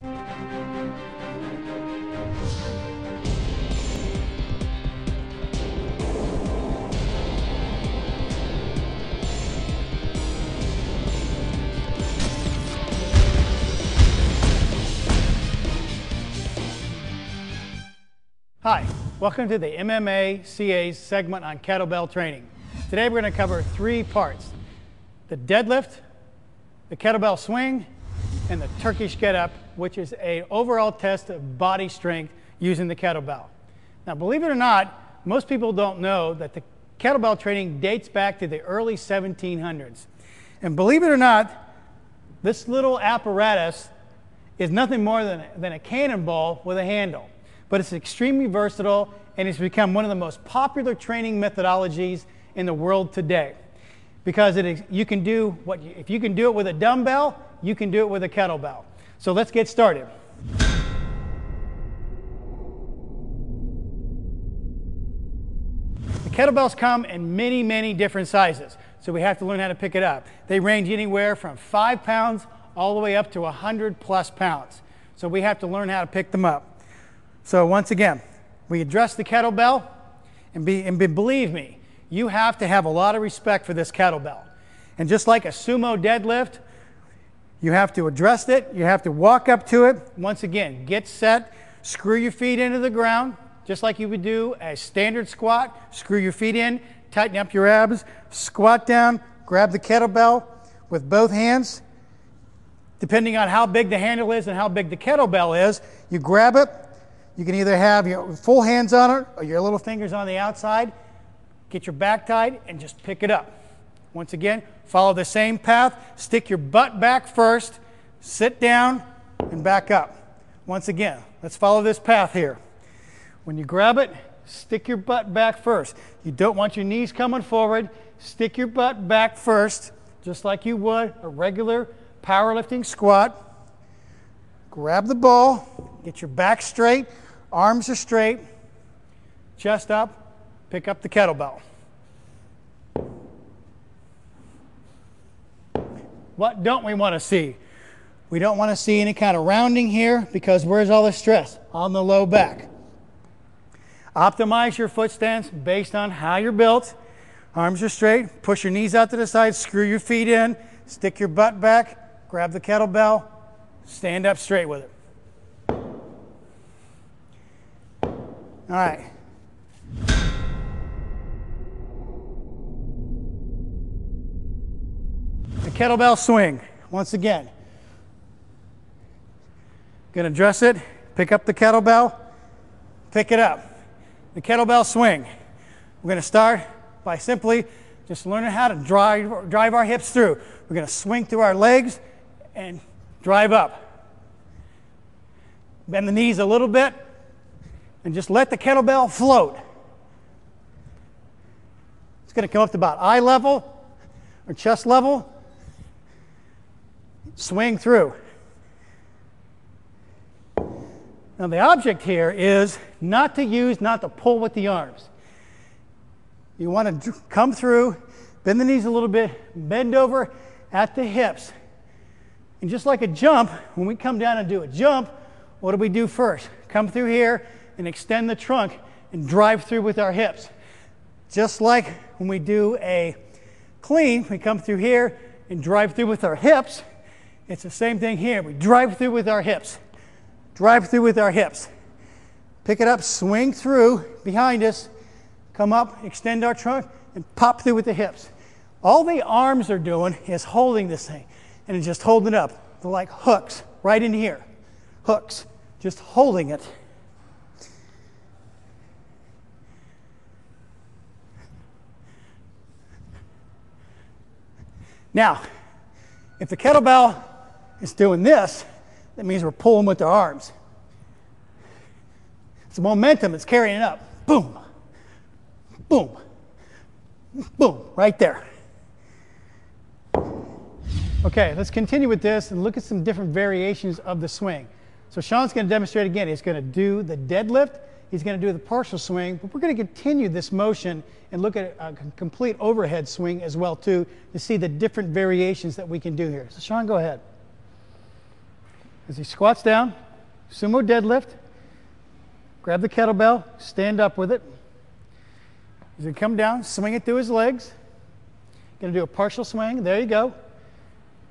Hi, welcome to the MMA+CA's segment on kettlebell training. Today we're going to cover 3 parts: the deadlift, the kettlebell swing, and the Turkish get-up, which is an overall test of body strength using the kettlebell. Now, believe it or not, most people don't know that the kettlebell training dates back to the early 1700s. And believe it or not, this little apparatus is nothing more than a cannonball with a handle. But it's extremely versatile, and it's become one of the most popular training methodologies in the world today. Because you can do if you can do it with a dumbbell, you can do it with a kettlebell. So let's get started. The kettlebells come in many, many different sizes, so we have to learn how to pick it up. They range anywhere from 5 pounds all the way up to 100+ pounds. So we have to learn how to pick them up. So once again, we address the kettlebell, and believe me, you have to have a lot of respect for this kettlebell. And just like a sumo deadlift, you have to address it, you have to walk up to it. Once again, get set, screw your feet into the ground, just like you would do a standard squat. Screw your feet in, tighten up your abs, squat down, grab the kettlebell with both hands. Depending on how big the handle is and how big the kettlebell is, you grab it. You can either have your full hands on it or your little fingers on the outside. Get your back tied and just pick it up. Once again, follow the same path. Stick your butt back first, sit down, and back up. Once again, let's follow this path here. When you grab it, stick your butt back first. You don't want your knees coming forward. Stick your butt back first, just like you would a regular powerlifting squat. Grab the ball, get your back straight, arms are straight, chest up, pick up the kettlebell. What don't we want to see? We don't want to see any kind of rounding here, because where's all the stress? On the low back. Optimize your foot stance based on how you're built. Arms are straight, push your knees out to the side, screw your feet in, stick your butt back, grab the kettlebell, stand up straight with it. All right. The kettlebell swing. Once again, going to address it, pick up the kettlebell, pick it up. The kettlebell swing. We're going to start by simply just learning how to drive our hips through. We're going to swing through our legs and drive up. Bend the knees a little bit and just let the kettlebell float. It's going to come up to about eye level or chest level. Swing through. Now the object here is not to pull with the arms. You want to come through, bend the knees a little bit, bend over at the hips. And just like a jump, when we come down and do a jump, what do we do first? Come through here and extend the trunk and drive through with our hips. Just like when we do a clean, we come through here and drive through with our hips. It's the same thing here. We drive through with our hips. Drive through with our hips. Pick it up, swing through behind us, come up, extend our trunk, and pop through with the hips. All the arms are doing is holding this thing, and it's just holding it up. They're like hooks right in here. Hooks, just holding it. Now, if the kettlebell is doing this, that means we're pulling with the arms. It's the momentum that's carrying it up. Boom, boom, boom, right there. Okay, let's continue with this and look at some different variations of the swing. So Sean's going to demonstrate again. He's going to do the deadlift. He's going to do the partial swing. But we're going to continue this motion and look at a complete overhead swing as well too, to see the different variations that we can do here. So Sean, go ahead. As he squats down, sumo deadlift, grab the kettlebell, stand up with it. He's going to come down, swing it through his legs. Going to do a partial swing. There you go.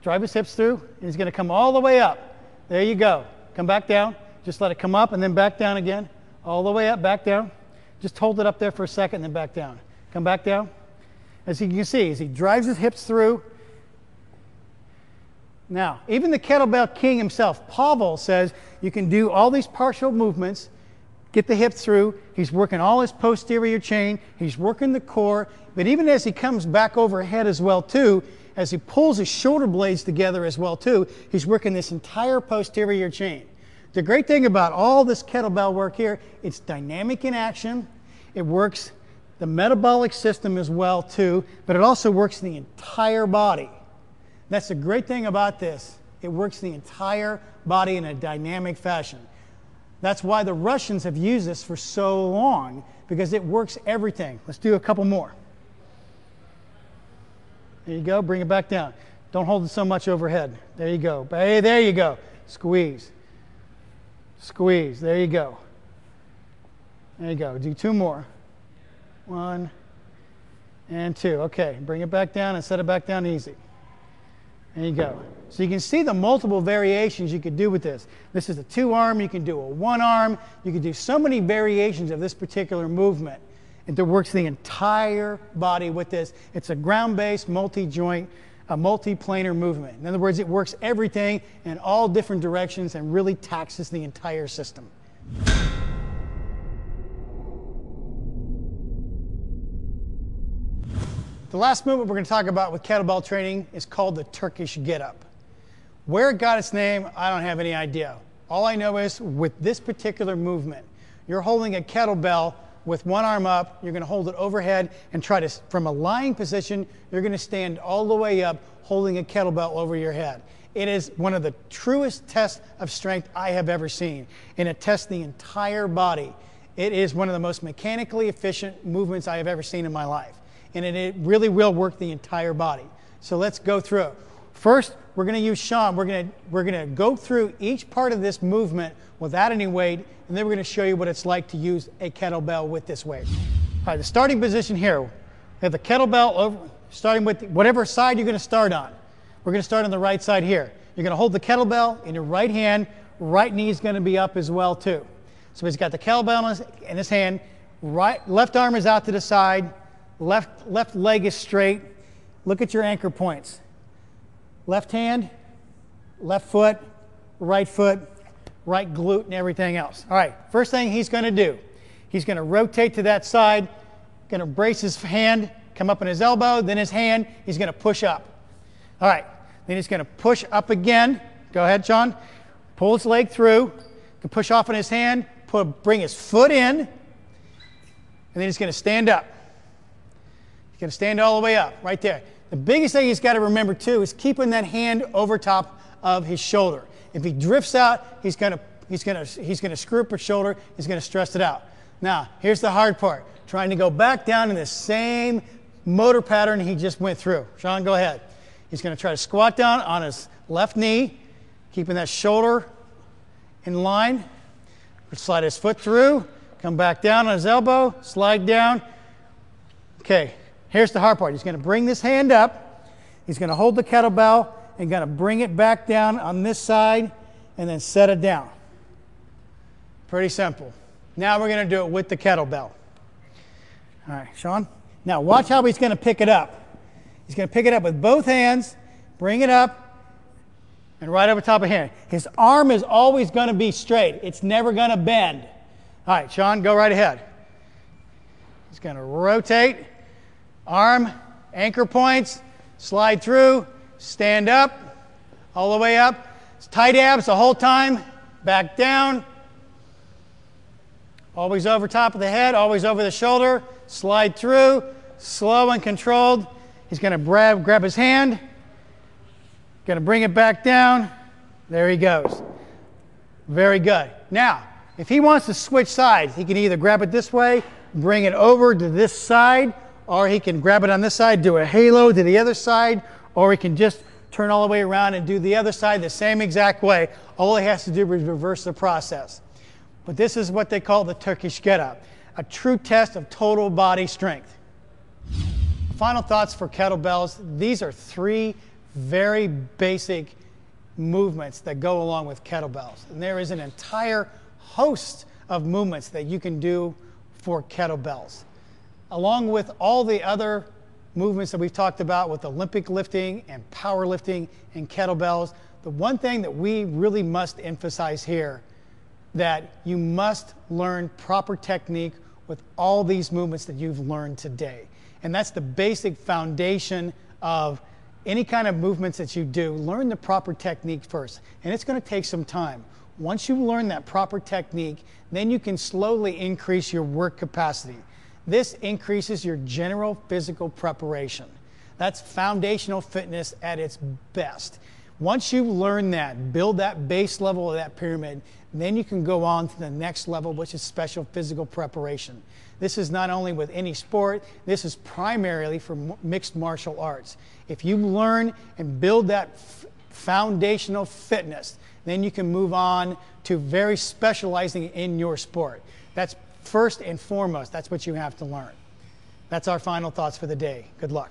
Drive his hips through, and he's going to come all the way up. There you go. Come back down. Just let it come up and then back down again. All the way up, back down. Just hold it up there for a second and then back down. Come back down. As you can see, as he drives his hips through. Now, even the kettlebell king himself, Pavel, says you can do all these partial movements, get the hip through. He's working all his posterior chain. He's working the core. But even as he comes back overhead as well, too, as he pulls his shoulder blades together as well, too, he's working this entire posterior chain. The great thing about all this kettlebell work here, it's dynamic in action. It works the metabolic system as well, too, but it also works the entire body. That's the great thing about this. It works the entire body in a dynamic fashion. That's why the Russians have used this for so long, because it works everything. Let's do a couple more. There you go. Bring it back down. Don't hold it so much overhead. There you go. Hey, there you go. Squeeze. Squeeze. There you go. There you go. Do two more. 1 and 2. Okay. Bring it back down and set it back down easy. There you go. So you can see the multiple variations you could do with this. This is a 2-arm. You can do a 1-arm. You can do so many variations of this particular movement. It works the entire body with this. It's a ground-based, multi-joint, multi-planar movement. In other words, it works everything in all different directions and really taxes the entire system. The last movement we're going to talk about with kettlebell training is called the Turkish get-up. Where it got its name, I don't have any idea. All I know is with this particular movement, you're holding a kettlebell with one arm up, you're going to hold it overhead and try to, from a lying position, you're going to stand all the way up holding a kettlebell over your head. It is one of the truest tests of strength I have ever seen, and it tests the entire body. It is one of the most mechanically efficient movements I have ever seen in my life, and it really will work the entire body. So let's go through it. First, we're going to use Sean. We're going to go through each part of this movement without any weight, and then we're going to show you what it's like to use a kettlebell with this weight. All right, the starting position here, we have the kettlebell over, starting with whatever side you're going to start on. We're going to start on the right side here. You're going to hold the kettlebell in your right hand. Right knee is going to be up as well, too. So he's got the kettlebell in his hand. Left arm is out to the side. Left leg is straight. Look at your anchor points. Left hand, left foot, right glute, and everything else. All right, first thing he's going to do, he's going to rotate to that side, going to brace his hand, come up on his elbow, then his hand, he's going to push up. All right, then he's going to push up again. Go ahead, Sean. Pull his leg through, can push off on his hand, bring his foot in, and then he's going to stand up. He's going to stand all the way up, right there. The biggest thing he's got to remember, too, is keeping that hand over top of his shoulder. If he drifts out, he's going to screw up his shoulder. He's going to stress it out. Now, here's the hard part. Trying to go back down in the same motor pattern he just went through. Sean, go ahead. He's going to try to squat down on his left knee, keeping that shoulder in line. Slide his foot through, come back down on his elbow, slide down. Okay. Here's the hard part. He's going to bring this hand up. He's going to hold the kettlebell and going to bring it back down on this side and then set it down. Pretty simple. Now we're going to do it with the kettlebell. All right, Sean. Now watch how he's going to pick it up. He's going to pick it up with both hands, bring it up, and right over top of here. His arm is always going to be straight. It's never going to bend. All right, Sean, go right ahead. He's going to rotate. Arm, anchor points, slide through, stand up, all the way up. It's tight abs the whole time, back down. Always over top of the head, always over the shoulder, slide through, slow and controlled. He's going to grab his hand, going to bring it back down. There he goes. Very good. Now, if he wants to switch sides, he can either grab it this way, bring it over to this side, or he can grab it on this side, do a halo to the other side, or he can just turn all the way around and do the other side the same exact way. All he has to do is reverse the process. But this is what they call the Turkish get-up, a true test of total body strength. Final thoughts for kettlebells. These are 3 very basic movements that go along with kettlebells. And there is an entire host of movements that you can do for kettlebells. Along with all the other movements that we've talked about with Olympic lifting and powerlifting and kettlebells, the one thing that we really must emphasize here, that you must learn proper technique with all these movements that you've learned today. And that's the basic foundation of any kind of movements that you do. Learn the proper technique first, and it's going to take some time. Once you learn that proper technique, then you can slowly increase your work capacity. This increases your general physical preparation. That's foundational fitness at its best. Once you learn that, build that base level of that pyramid, then you can go on to the next level, which is special physical preparation. This is not only with any sport, this is primarily for mixed martial arts. If you learn and build that foundational fitness, then you can move on to very specializing in your sport. That's first and foremost, that's what you have to learn. That's our final thoughts for the day. Good luck.